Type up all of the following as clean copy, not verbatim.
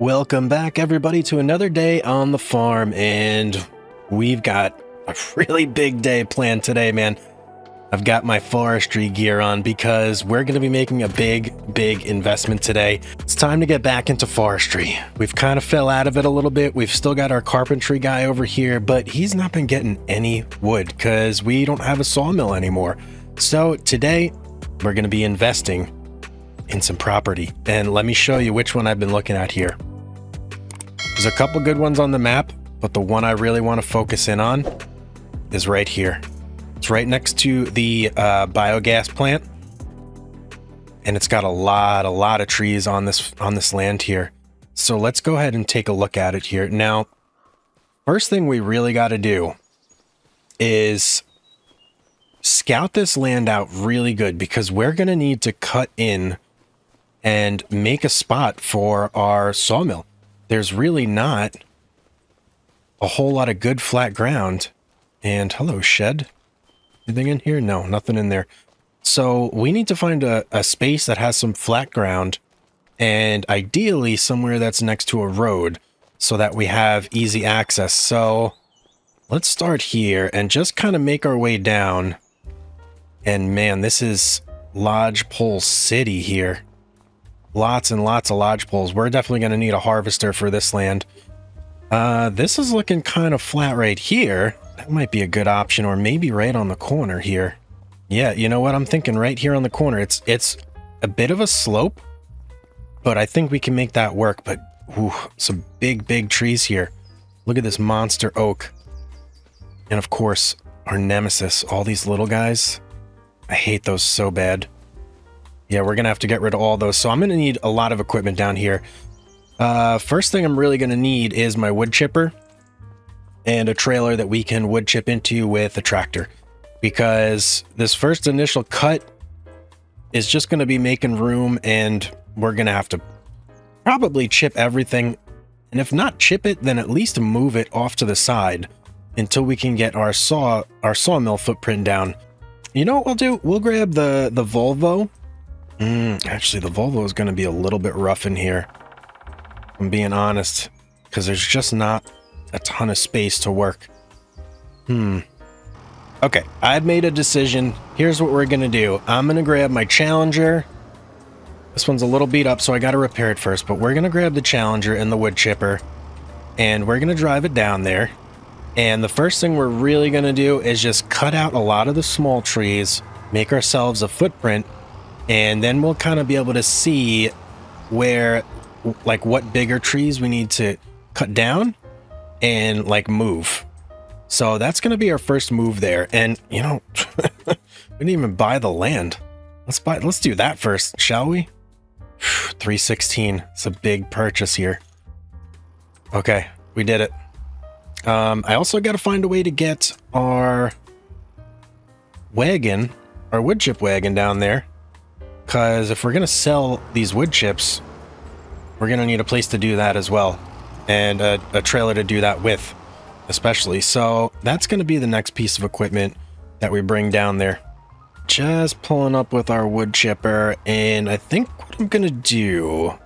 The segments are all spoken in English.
Welcome back, everybody, to another day on the farm, and we've got a really big day planned today, man. I've got my forestry gear on because we're going to be making a big investment today. It's time to get back into forestry. We've kind of fell out of it a little bit. We've still got our carpentry guy over here, but he's not been getting any wood because we don't have a sawmill anymore. So today, we're going to be investing in some property, and let me show you which one I've been looking at here. There's a couple good ones on the map, but the one I really want to focus in on is right here. It's right next to the biogas plant, and it's got a lot of trees on this land here. So let's go ahead and take a look at it here. Now, first thing we really got to do is scout this land out really good, because we're going to need to cut in and make a spot for our sawmill. There's really not a whole lot of good flat ground. And hello, shed. Anything in here? No, nothing in there. So we need to find a space that has some flat ground, and ideally somewhere that's next to a road so that we have easy access. So let's start here and just kind of make our way down. And man, this is lodgepole city here. Lots and lots of lodgepoles. We're definitely going to need a harvester for this land. This is looking kind of flat right here. That might be a good option, or maybe right on the corner here. Yeah, you know what? I'm thinking right here on the corner. It's a bit of a slope, but I think we can make that work. But ooh, some big trees here. Look at this monster oak. And of course, our nemesis, all these little guys. I hate those so bad. Yeah, we're going to have to get rid of all those. So I'm going to need a lot of equipment down here. First thing I'm really going to need is my wood chipper and a trailer that we can wood chip into with a tractor, because this first initial cut is just going to be making room, and we're going to have to probably chip everything. And if not chip it, then at least move it off to the side until we can get our sawmill footprint down. You know what we'll do? We'll grab the Volvo. Actually, the Volvo is going to be a little bit rough in here, I'm being honest, because there's just not a ton of space to work. Okay, I've made a decision. Here's what we're going to do. I'm going to grab my Challenger. This one's a little beat up, so I got to repair it first, but we're going to grab the Challenger and the wood chipper, and we're going to drive it down there. And the first thing we're really going to do is just cut out a lot of the small trees, make ourselves a footprint, and then we'll kind of be able to see where, like, what bigger trees we need to cut down and, like, move. So that's going to be our first move there. And, you know, we didn't even buy the land. Let's do that first, shall we? 316. It's a big purchase here. Okay, we did it. I also got to find a way to get our wagon, our wood chip wagon down there. Because if we're going to sell these wood chips, we're going to need a place to do that as well. And a trailer to do that with, especially. So that's going to be the next piece of equipment that we bring down there. Just pulling up with our wood chipper. And I think what I'm going to do...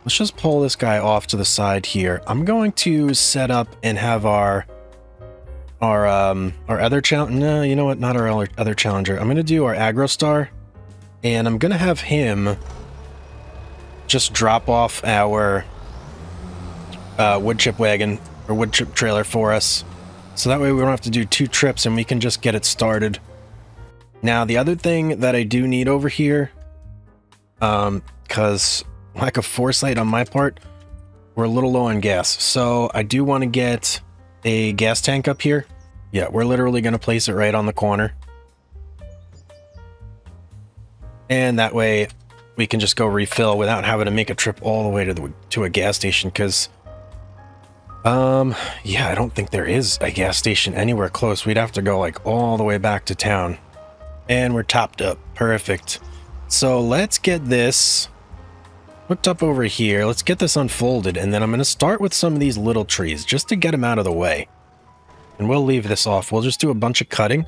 Let's just pull this guy off to the side here. I'm going to set up and have our other Challenger. No, you know what? Not our other Challenger. I'm going to do our AgroStar. And I'm going to have him just drop off our wood chip wagon or wood chip trailer for us. So that way we don't have to do 2 trips and we can just get it started. Now, the other thing that I do need over here, because lack of foresight on my part, we're a little low on gas. So I do want to get a gas tank up here. Yeah, we're literally going to place it right on the corner. And that way we can just go refill without having to make a trip all the way to a gas station, because yeah, I don't think there is a gas station anywhere close. We'd have to go like all the way back to town. And we're topped up. Perfect. So let's get this hooked up over here. Let's get this unfolded, and then I'm going to start with some of these little trees just to get them out of the way. And we'll leave this off. We'll just do a bunch of cutting,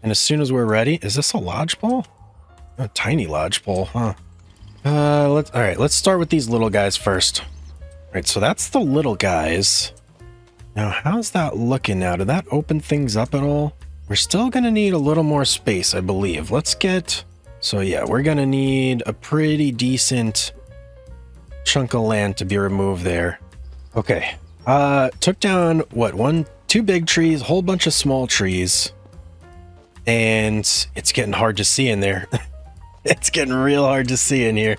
and as soon as we're ready... Is this a lodgepole? A tiny lodgepole, huh? Let's start with these little guys first. All right, so that's the little guys. Now, how's that looking now? Did that open things up at all? We're still gonna need a little more space, I believe. Let's get... So yeah, we're gonna need a pretty decent chunk of land to be removed there. Okay. Took down, what, two big trees, a whole bunch of small trees. And it's getting hard to see in there. It's getting real hard to see in here.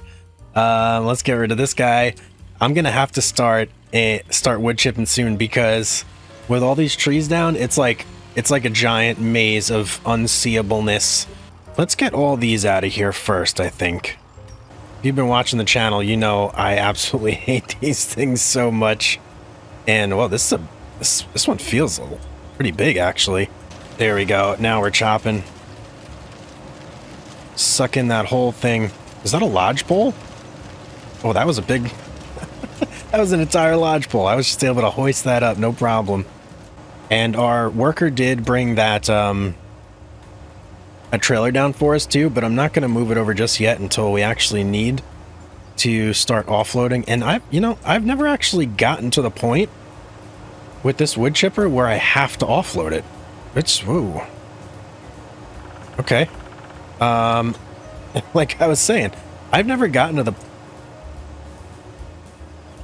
Let's get rid of this guy. I'm gonna have to start wood chipping soon, because with all these trees down, it's like a giant maze of unseeableness. Let's get all these out of here first, I think. If you've been watching the channel, you know I absolutely hate these things so much. And well, this one feels pretty big, actually. There we go. Now we're chopping. Suck in that whole thing. Is that a lodgepole? Oh, that was a big... That was an entire lodgepole. I was just able to hoist that up, no problem. And our worker did bring that a trailer down for us too, but I'm not going to move it over just yet until we actually need to start offloading. And I've never actually gotten to the point with this wood chipper where I have to offload it. It's woo. Okay. Like I was saying, I've never gotten to the...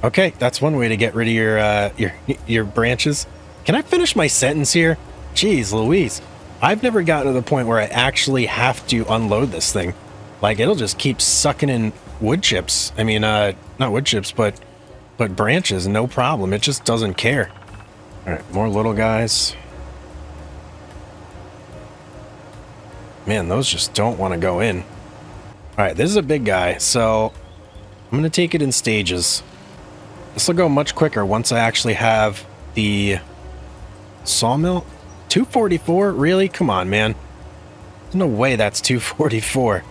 Okay, that's one way to get rid of your branches. Can I finish my sentence here? Jeez Louise. I've never gotten to the point where I actually have to unload this thing. Like, it'll just keep sucking in wood chips. I mean, not wood chips, but branches, no problem. It just doesn't care. All right, more little guys. Man, those just don't want to go in. All right, this is a big guy, so I'm going to take it in stages. This will go much quicker once I actually have the sawmill. 244? Really? Come on, man. There's no way that's 244. All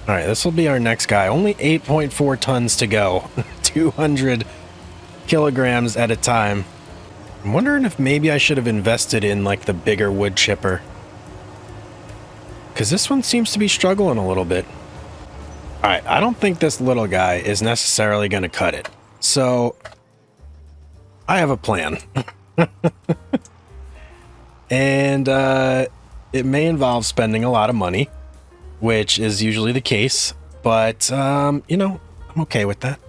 right, this will be our next guy. Only 8.4 tons to go. 200 kilograms at a time. I'm wondering if maybe I should have invested in, like, the bigger wood chipper. Because this one seems to be struggling a little bit. All right, I don't think this little guy is necessarily going to cut it. So, I have a plan. And it may involve spending a lot of money, which is usually the case. But, I'm okay with that.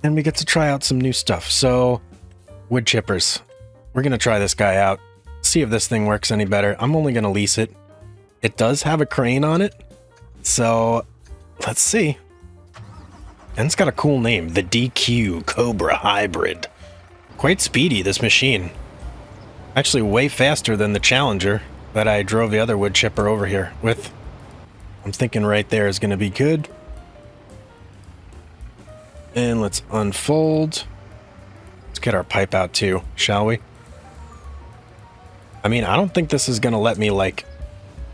And we get to try out some new stuff. So, wood chippers. We're going to try this guy out. See if this thing works any better. I'm only going to lease it. It does have a crane on it. So, let's see. And it's got a cool name, the DQ Cobra Hybrid. Quite speedy, this machine. Actually way faster than the Challenger that I drove the other wood chipper over here with. I'm thinking right there is going to be good. And let's unfold. Let's get our pipe out too, shall we? I mean, I don't think this is going to let me, like,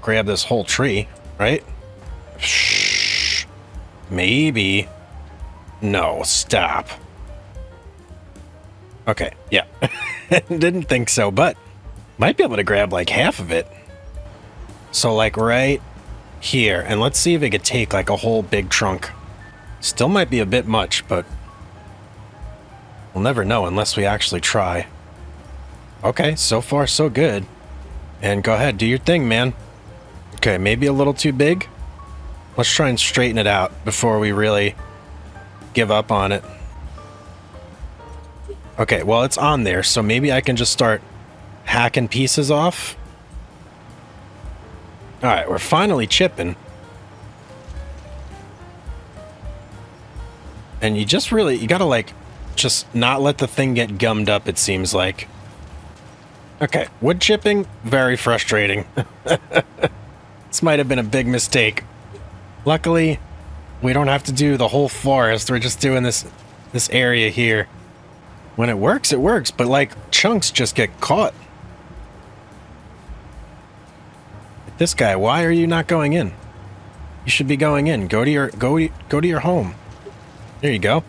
grab this whole tree, right? Shh. Maybe. No, stop. Okay, yeah. Didn't think so, but might be able to grab like half of it. So like right here, and let's see if it could take like a whole big trunk. Still might be a bit much, but we'll never know unless we actually try. Okay, so far so good. And go ahead, do your thing, man. Okay, maybe a little too big. Let's try and straighten it out before we really give up on it. Okay, well, it's on there, so maybe I can just start hacking pieces off. All right, we're finally chipping. And you gotta, like, just not let the thing get gummed up, it seems like. Okay, wood chipping, very frustrating. This might have been a big mistake. Luckily, we don't have to do the whole forest. We're just doing this area here. When it works, but like chunks just get caught. This guy, why are you not going in? You should be going in. Go to your home. There you go.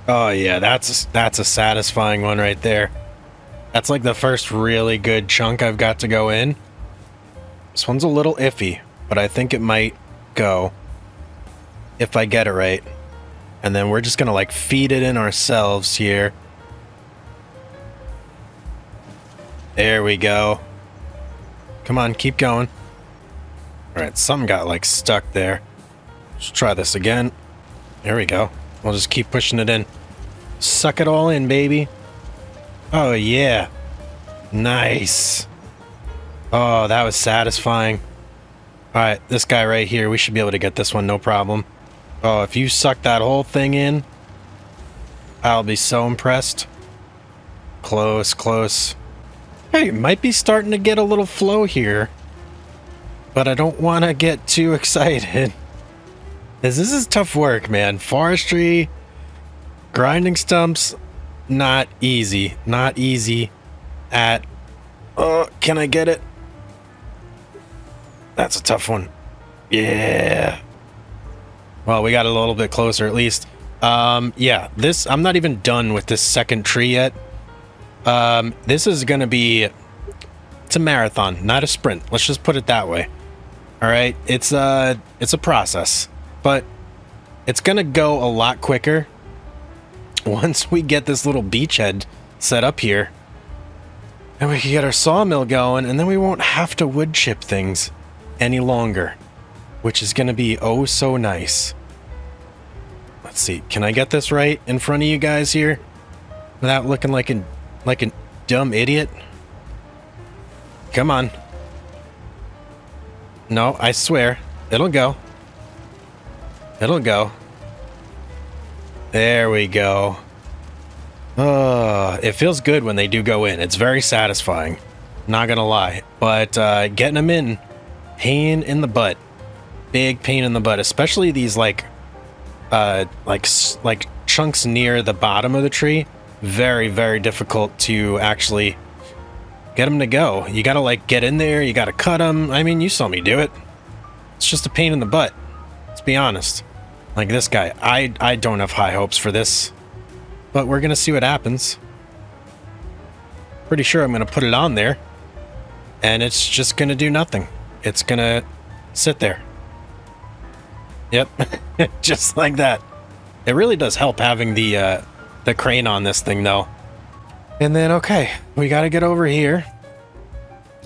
Oh yeah, that's a satisfying one right there. That's like the first really good chunk I've got to go in. This one's a little iffy. but I think it might go if I get it right. And then we're just gonna like feed it in ourselves here. There we go. Come on, keep going. All right, something got like stuck there. Let's try this again. There we go. We'll just keep pushing it in. Suck it all in, baby. Oh, yeah. Nice. Oh, that was satisfying. All right, this guy right here, we should be able to get this one, no problem. Oh, if you suck that whole thing in, I'll be so impressed. Close, close. Hey, might be starting to get a little flow here, but I don't want to get too excited. This is tough work, man. Forestry, grinding stumps, not easy. Not easy at... Oh, can I get it? That's a tough one. Yeah. Well, we got a little bit closer at least. Yeah, this... I'm not even done with this second tree yet. This is gonna be... It's a marathon, not a sprint. Let's just put it that way. All right, it's a process, but it's gonna go a lot quicker once we get this little beachhead set up here, and we can get our sawmill going, and then we won't have to wood chip things any longer, which is gonna be oh so nice. Let's see, can I get this right in front of you guys here without looking like a dumb idiot? Come on. No, I swear. It'll go. It'll go. There we go. Oh, it feels good when they do go in. It's very satisfying. Not gonna lie. But getting them in, pain in the butt. Big pain in the butt. Especially these like chunks near the bottom of the tree. Very, very difficult to actually get them to go. You gotta like get in there, you gotta cut them. I mean, you saw me do it. It's just a pain in the butt. Let's be honest. Like this guy, I don't have high hopes for this, but we're gonna see what happens. Pretty sure I'm gonna put it on there, and it's just gonna do nothing. It's gonna sit there. Yep, just like that. It really does help having the crane on this thing though. And then, okay, we got to get over here.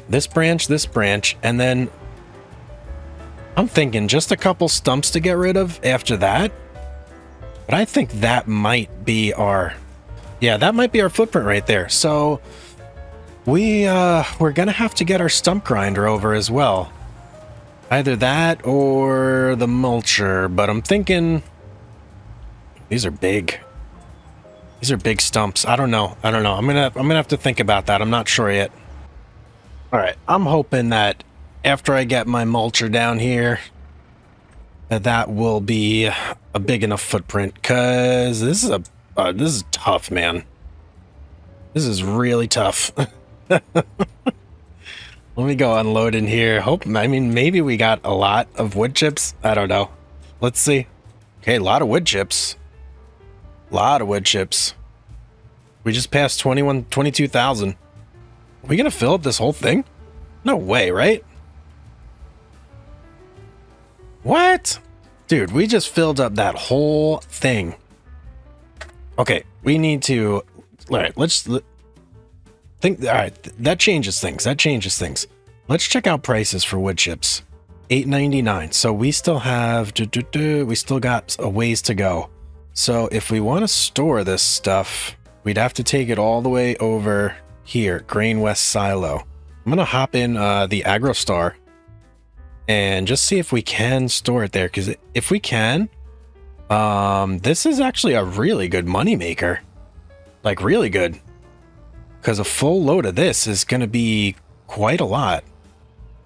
This branch, and then I'm thinking just a couple stumps to get rid of after that. But I think that might be our... Yeah, that might be our footprint right there. So we're going to have to get our stump grinder over as well. Either that or the mulcher, but I'm thinking... These are big. These are big stumps. I don't know. I'm gonna have to think about that. I'm not sure yet. All right. I'm hoping that after I get my mulcher down here, that will be a big enough footprint. Cause this is tough, man. This is really tough. Let me go unload in here. I mean, maybe we got a lot of wood chips. I don't know. Let's see. Okay, a lot of wood chips. Lot of wood chips. We just passed 22,000. Are we gonna fill up this whole thing? No way, right? What? Dude, we just filled up that whole thing. Okay, we need to... Alright, let's... Alright, that changes things. Let's check out prices for wood chips. $8.99. So we still have... We still got a ways to go. So if we want to store this stuff, we'd have to take it all the way over here, Grain West Silo. I'm going to hop in the AgroStar and just see if we can store it there. Because if we can, this is actually a really good money maker. Like really good. Because a full load of this is going to be quite a lot.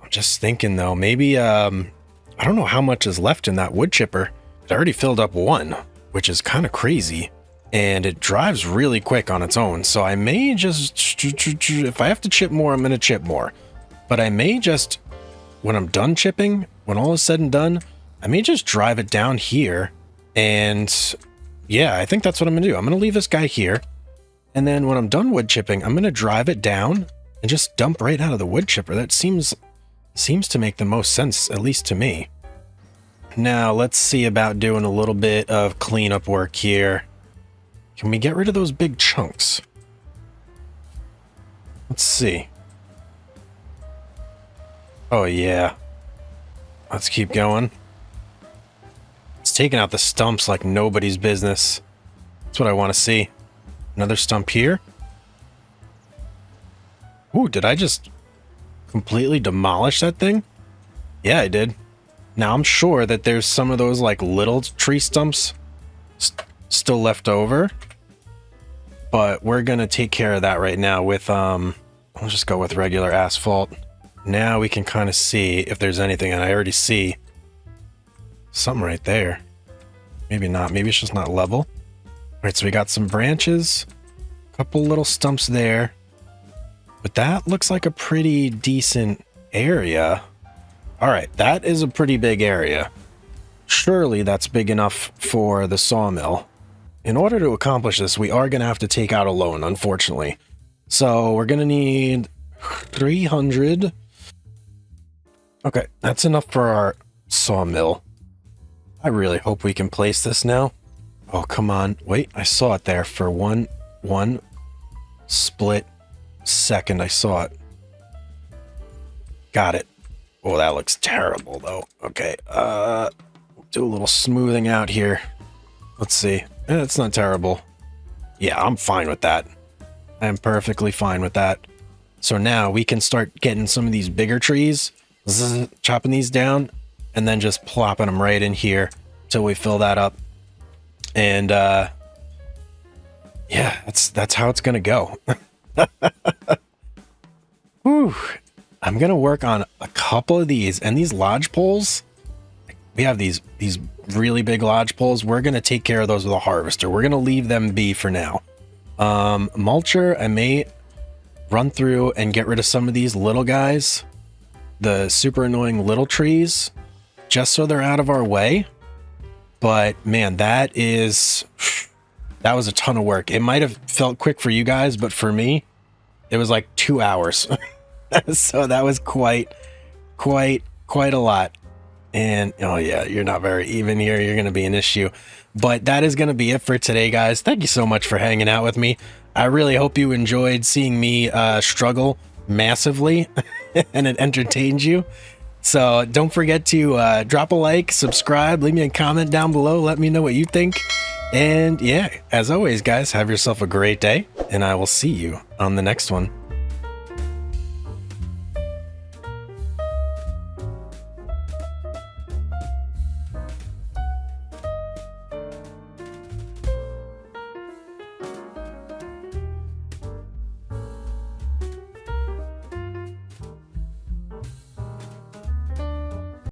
I'm just thinking though, maybe, I don't know how much is left in that wood chipper. It already filled up one, which is kind of crazy, and it drives really quick on its own. So I may just, if I have to chip more, I'm going to chip more. But I may just, when I'm done chipping, when all is said and done, I may just drive it down here. And yeah, I think that's what I'm going to do. I'm going to leave this guy here. And then when I'm done wood chipping, I'm going to drive it down and just dump right out of the wood chipper. That seems Seems to make the most sense, at least to me. Now, let's see about doing a little bit of cleanup work here. Can we get rid of those big chunks? Let's see. Oh, yeah. Let's keep going. It's taking out the stumps like nobody's business. That's what I want to see. Another stump here. Ooh, did I just completely demolish that thing? Yeah, I did. Now, I'm sure that there's some of those, like, little tree stumps still left over. But we're going to take care of that right now with, I'll just go with regular asphalt. Now we can kind of see if there's anything, and I already see something right there. Maybe not. Maybe it's just not level. All right, so we got some branches, a couple little stumps there. But that looks like a pretty decent area. All right, that is a pretty big area. Surely that's big enough for the sawmill. In order to accomplish this, we are going to have to take out a loan, unfortunately. So we're going to need 300. Okay, that's enough for our sawmill. I really hope we can place this now. Oh, come on. Wait, I saw it there for one split second. I saw it. Got it. Oh, that looks terrible, though. Okay, do a little smoothing out here. Let's see. It's not terrible. Yeah, I'm fine with that. I am perfectly fine with that. So now we can start getting some of these bigger trees, chopping these down, and then just plopping them right in here till we fill that up. And yeah, that's how it's gonna go. Whew. I'm gonna work on a couple of these, and these lodge poles. We have these really big lodge poles. We're gonna take care of those with a harvester. We're gonna leave them be for now. Mulcher, I may run through and get rid of some of these little guys, the super annoying little trees, just so they're out of our way. But man, that was a ton of work. It might have felt quick for you guys, but for me, it was like 2 hours. So that was quite a lot. And oh yeah, you're not very even here. You're going to be an issue. But that is going to be it for today, guys. Thank you so much for hanging out with me. I really hope you enjoyed seeing me struggle massively and it entertained you. So don't forget to drop a like, subscribe, leave me a comment down below. Let me know what you think. And yeah, as always, guys, have yourself a great day, and I will see you on the next one.